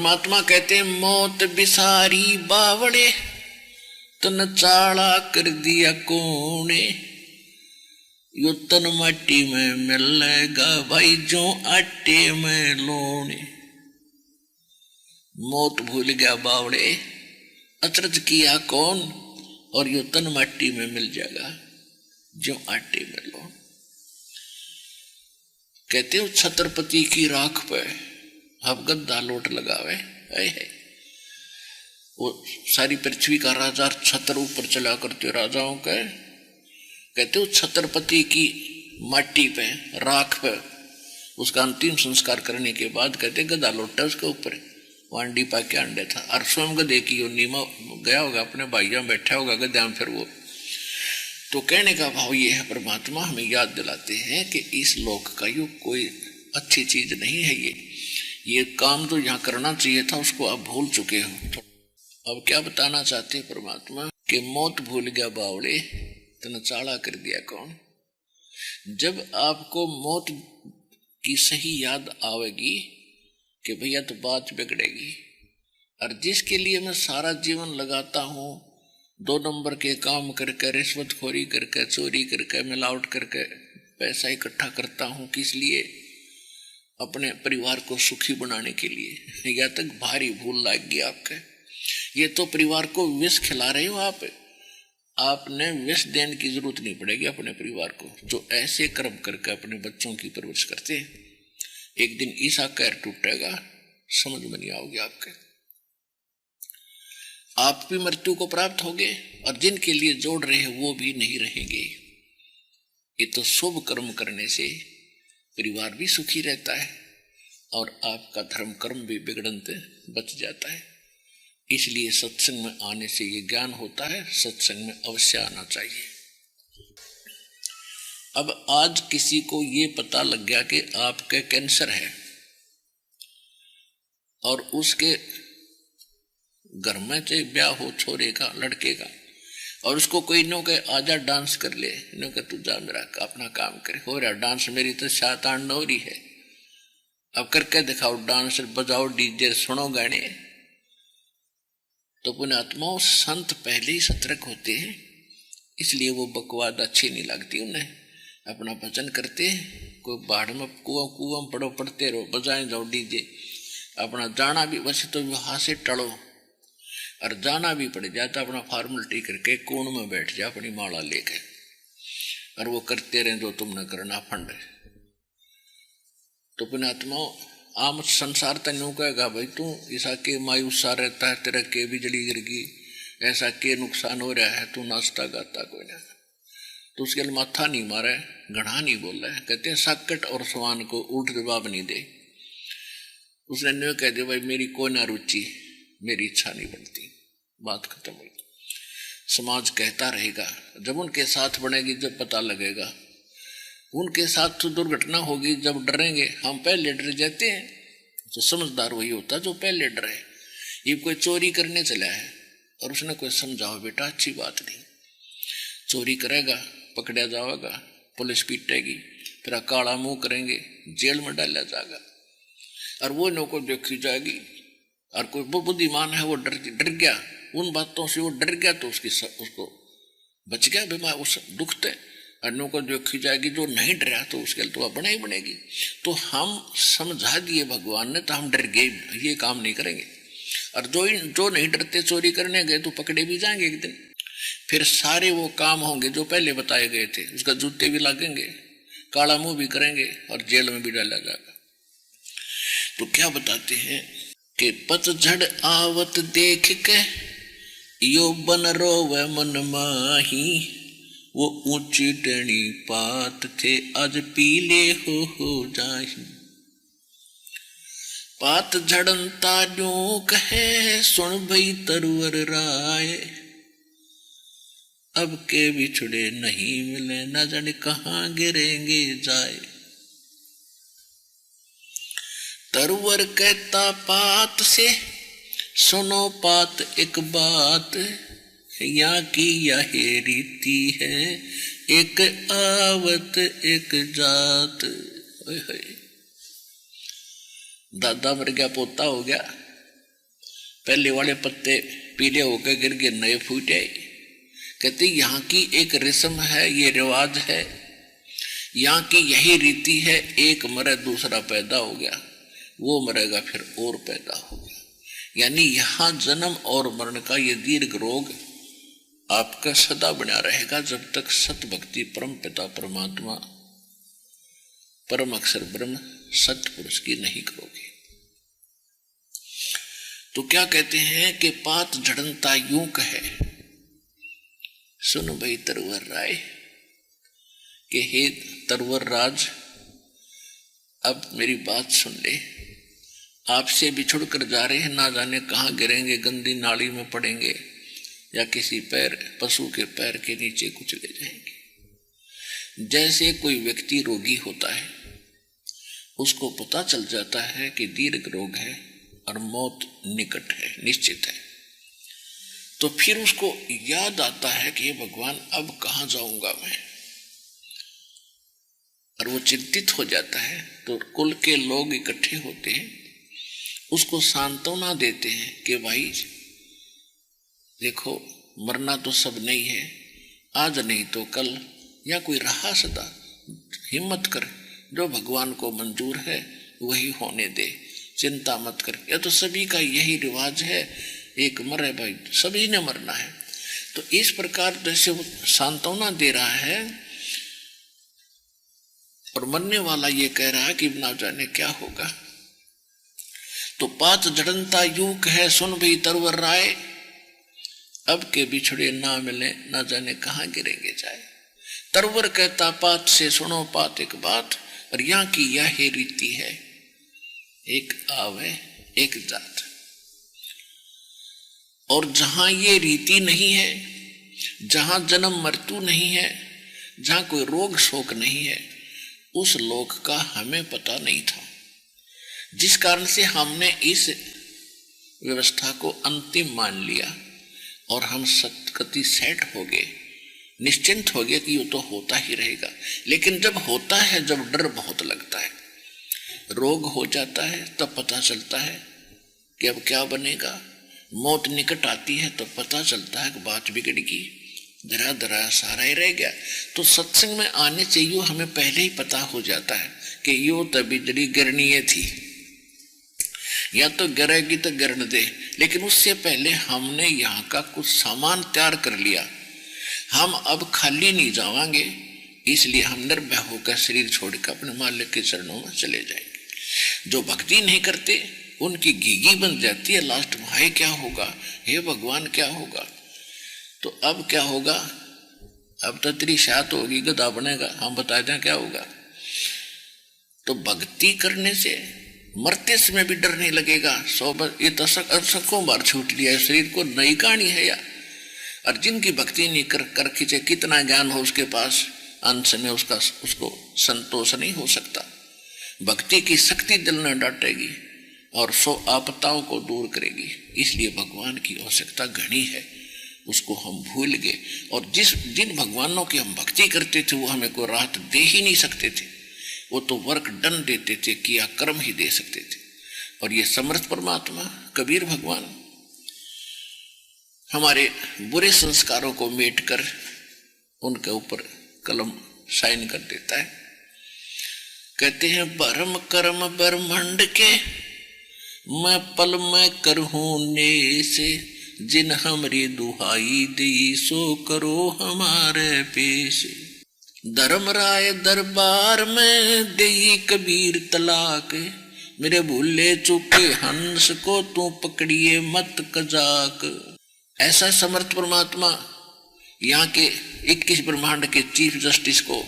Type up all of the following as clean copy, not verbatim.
परमात्मा कहते हैं मौत बिसारी बावड़े तन चाला कर दिया कोने, यो तन माटी में मिलेगा भाई जो आटे में लोने। मौत भूल गया बावड़े, अचरज किया कौन, और यो तन माटी में मिल जाएगा जो आटे में लोन। कहते हो छत्रपति की राख पे अब गद्दा लोट लगावे है। वो सारी पृथ्वी का राजा छत्र ऊपर चला करते राजाओं के। कहते हो छत्रपति की माटी पे राख पे उसका अंतिम संस्कार करने के बाद कहते गदा लोटा उसके ऊपर वांडी पा के अंडे था। और स्वयं गदे की योनि में गया होगा, अपने भाइयों बैठा होगा गद्या में। फिर वो तो कहने का भाव ये है, परमात्मा हमें याद दिलाते हैं कि इस लोक का युग कोई अच्छी चीज नहीं है। ये काम तो यहाँ करना चाहिए था, उसको आप भूल चुके हो। अब क्या बताना चाहते हैं परमात्मा कि मौत भूल गया बावड़े तन चाला कर दिया कौन। जब आपको मौत की सही याद आवेगी कि भैया तो बात बिगड़ेगी, और जिसके लिए मैं सारा जीवन लगाता हूँ, 2 नंबर के काम करके, रिश्वतखोरी करके, चोरी करके, मिलावट करके पैसा इकट्ठा करता हूँ, किस लिए? अपने परिवार को सुखी बनाने के लिए। या तक भारी भूल लग गई आपके। ये तो परिवार को विष खिला रहे हो आप। आपने विष देने की जरूरत नहीं पड़ेगी अपने परिवार को। जो ऐसे कर्म करके अपने बच्चों की परवरिश करते हैं, एक दिन ऐसा कैर टूटेगा, समझ में नहीं आओगे आपके। आप भी मृत्यु को प्राप्त होगे, और जिनके लिए जोड़ रहे हैं वो भी नहीं रहेंगे। ये तो शुभ कर्म करने से परिवार भी सुखी रहता है, और आपका धर्म कर्म भी बिगड़न से बच जाता है। इसलिए सत्संग में आने से ये ज्ञान होता है, सत्संग में अवश्य आना चाहिए। अब आज किसी को ये पता लग गया कि आपके कैंसर है, और उसके घर में से ब्याह हो छोरे का, लड़के का, और उसको कोई नो के आजा डांस कर ले, नो के तू जा मेरा अपना काम करे, हो रहा डांस, मेरी तो शातान हो रही है, अब करके दिखाओ डांस, बजाओ डीजे, सुनो गाने। तो पुण्यात्माओं, संत पहले ही सतर्क होते हैं, इसलिए वो बकवाद अच्छी नहीं लगती उन्हें। अपना भजन करते हैं, कोई बाढ़ में कुआं पड़ो, पड़ते रहो, बजाए जाओ डीजे। अपना जाना भी वैसे तो वहां से टड़ो, और जाना भी पड़ जाता अपना फॉर्मेलिटी करके कोण में बैठ जा अपनी माला लेके, और वो करते रहे जो तुमने करना फंड। तो पुण्यात्माओं, आम संसार तनु कहेगा भाई तू ऐसा के मायूसा रहता है, तेरा के बिजली गिर गई, ऐसा के नुकसान हो रहा है, तू नाचता गाता कोई ना। तो उसके लिए माथा नहीं मारा है, घड़ा नहीं बोला है। कहते हैं साकट और सवान को उल्ट जवाब नहीं दे। उसने न्यू कह दिया भाई मेरी कोई ना रुचि, मेरी इच्छा नहीं बनती, बात खत्म हुई। समाज कहता रहेगा, जब उनके साथ बनेगी जब पता लगेगा। उनके साथ तो दुर्घटना होगी जब डरेंगे। हम पहले डर जाते हैं, तो समझदार वही होता जो पहले डरे। ये कोई चोरी करने चला है और उसने कोई समझाओ बेटा अच्छी बात नहीं, चोरी करेगा पकड़ा जाएगा, पुलिस पीटेगी, फिर काला मुंह करेंगे, जेल में डाला जाएगा, और वो नो को देखी जाएगी। और कोई बुद्धिमान है वो डर गया, उन बातों से वो डर गया, तो उसको बच गया बीमार उस दुख से। अन्यों को देखी जाएगी, जो नहीं डरा तो उसके लिए तो बना ही बनेगी। तो हम समझा दिए भगवान ने, तो हम डर गए, ये काम नहीं करेंगे। और जो नहीं डरते चोरी करने गए तो पकड़े भी जाएंगे एक दिन। फिर सारे वो काम होंगे जो पहले बताए गए थे, उसका जूते भी लगेंगे, काला मुंह भी करेंगे, और जेल में भी डाला जाएगा। तो क्या बताते हैं कि पतझड़ आवत देख के यो बन रोवे मन माही, वो ऊंची टेढ़ी पात थे आज पीले हो जाही। पात झड़नता न्यू कहे सुन भई तरवर राय, अब के बिछड़े नहीं मिले न जाने कहाँ गिरेंगे जाए। तरवर कहता पात से सुनो पात एक बात, यहाँ की यह रीति है एक आवत एक जात। दादा मर गया पोता हो गया, पहले वाले पत्ते पीले होकर गिर गए, नए फूटे। कहते यहाँ की एक रस्म है, ये रिवाज है, यहाँ की यही रीति है, एक मरे दूसरा पैदा हो गया, वो मरेगा फिर और पैदा हो गया। यानी यहाँ जन्म और मरण का ये दीर्घ रोग आपका सदा बना रहेगा जब तक सत भक्ति परम पिता परमात्मा परम अक्षर ब्रह्म सत्य पुरुष की नहीं करोगे। तो क्या कहते हैं कि पात झड़नता यूं कहे, सुन भाई तरवर राय, कि हे तरवर राज, अब मेरी बात सुन ले। आपसे बिछुड़ कर जा रहे हैं, ना जाने कहाँ गिरेंगे, गंदी नाली में पड़ेंगे या किसी पैर पशु के पैर के नीचे कुचले जाएंगे। जैसे कोई व्यक्ति रोगी होता है, उसको पता चल जाता है कि दीर्घ रोग है और मौत निकट है, निश्चित है, तो फिर उसको याद आता है कि हे भगवान अब कहाँ जाऊंगा मैं, और वो चिंतित हो जाता है। तो कुल के लोग इकट्ठे होते हैं, उसको सांत्वना देते हैं कि भाई देखो मरना तो सब नहीं है, आज नहीं तो कल, या कोई रहा सदा, हिम्मत कर, जो भगवान को मंजूर है वही होने दे, चिंता मत कर। या तो सभी का यही रिवाज है, एक मरे भाई, सभी ने मरना है। तो इस प्रकार जैसे वो सांत्वना दे रहा है और मरने वाला ये कह रहा है कि ना जाने क्या होगा। तो पात जड़नता यूं कहे, सुन भी तरवर राय, अब के बिछड़े ना मिले, ना जाने कहाँ गिरेंगे जाए। तरवर कहता पात से सुनो पात एक बात, और यहाँ की यह रीति है, एक आवे एक जात। और जहां ये रीति नहीं है, जहां जन्म मृत्यु नहीं है, जहां कोई रोग शोक नहीं है, उस लोक का हमें पता नहीं था, जिस कारण से हमने इस व्यवस्था को अंतिम मान लिया और हम सतगति सेट हो गए, निश्चिंत हो गए कि ये तो होता ही रहेगा। लेकिन जब होता है, जब डर बहुत लगता है, रोग हो जाता है, तब पता चलता है कि अब क्या बनेगा। मौत निकट आती है तो पता चलता है कि बात बिगड़ गई, धरा धरा सारा ही रह गया। तो सत्संग में आने से यूं हमें पहले ही पता हो जाता है कि यो तो बिजली गिरनी थी, या तो गिरेगी तो गिरने दे। लेकिन उससे पहले हमने यहाँ का कुछ सामान तैयार कर लिया, हम अब खाली नहीं जावांगे, इसलिए हम निर्भय होकर शरीर छोड़कर अपने मालिक के चरणों में चले जाएंगे। जो भक्ति नहीं करते उनकी घीघी बन जाती है, लास्ट में हाय क्या होगा, हे भगवान क्या होगा। तो अब क्या होगा, अब तो तेरी शात होगी, गधा बनेगा, हम बता दें क्या होगा। तो भक्ति करने से मरते समय भी डर नहीं लगेगा। ये तो सकों बार छूट लिया है, शरीर को नई कहानी है यार। और जिनकी भक्ति नहीं कर खींचे, कितना ज्ञान हो उसके पास, अंत में उसको संतोष नहीं हो सकता। भक्ति की शक्ति दिल में डांटेगी और 100 आपदाओं को दूर करेगी। इसलिए भगवान की आवश्यकता घनी है, उसको हम भूल गए। और जिन भगवानों की हम भक्ति करते थे वो हमें कोई राहत दे ही नहीं सकते थे, वो तो वर्क डन देते थे, किया कर्म ही दे सकते थे। और ये समर्थ परमात्मा कबीर भगवान हमारे बुरे संस्कारों को मेट कर उनके ऊपर कलम साइन कर देता है। कहते हैं परम कर्म ब्रह्मांड के मैं पल में करहूं ने से, जिन हमरी दुहाई दी सो करो हमारे पेश। धर्म राय दरबार में देई कबीर तलाक, मेरे भूले चुके हंस को तू पकड़िए मत कजाक। ऐसा समर्थ परमात्मा यहाँ के 21 ब्रह्मांड के चीफ जस्टिस को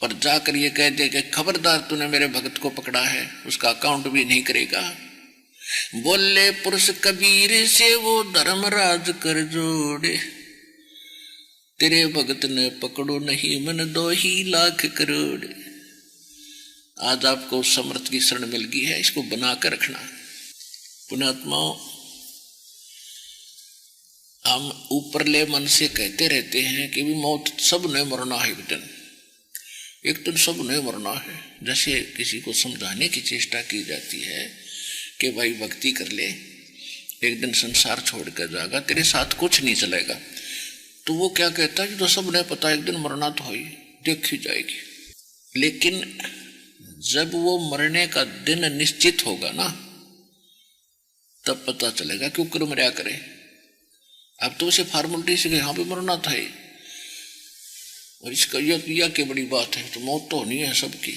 और जाकर ये कह दे कि खबरदार तूने मेरे भक्त को पकड़ा है, उसका अकाउंट भी नहीं करेगा। बोले पुरुष कबीर से वो धर्मराज कर जोड़े, तेरे भगत ने पकड़ो नहीं मन 2 ही लाख करोड़। आज आपको समर्थ की शरण मिल गई है, इसको बनाकर रखना। पुण्यात्माओं, हम ऊपरले मन से कहते रहते हैं कि भी मौत सब ने मरना है, एक दिन सब ने मरना है। जैसे किसी को समझाने की चेष्टा की जाती है कि भाई भक्ति कर ले, एक दिन संसार छोड़ कर जाएगा, तेरे साथ कुछ नहीं चलेगा। तो वो क्या कहता है, जो सबने पता एक दिन मरना तो है, देखी जाएगी। लेकिन जब वो मरने का दिन निश्चित होगा ना, तब पता चलेगा क्यों कर मरा करे। अब तो उसे फॉर्मेलिटी से यहाँ पे मरना था, और इसका यह क्या बड़ी बात है, तो मौत तो होनी है सबकी।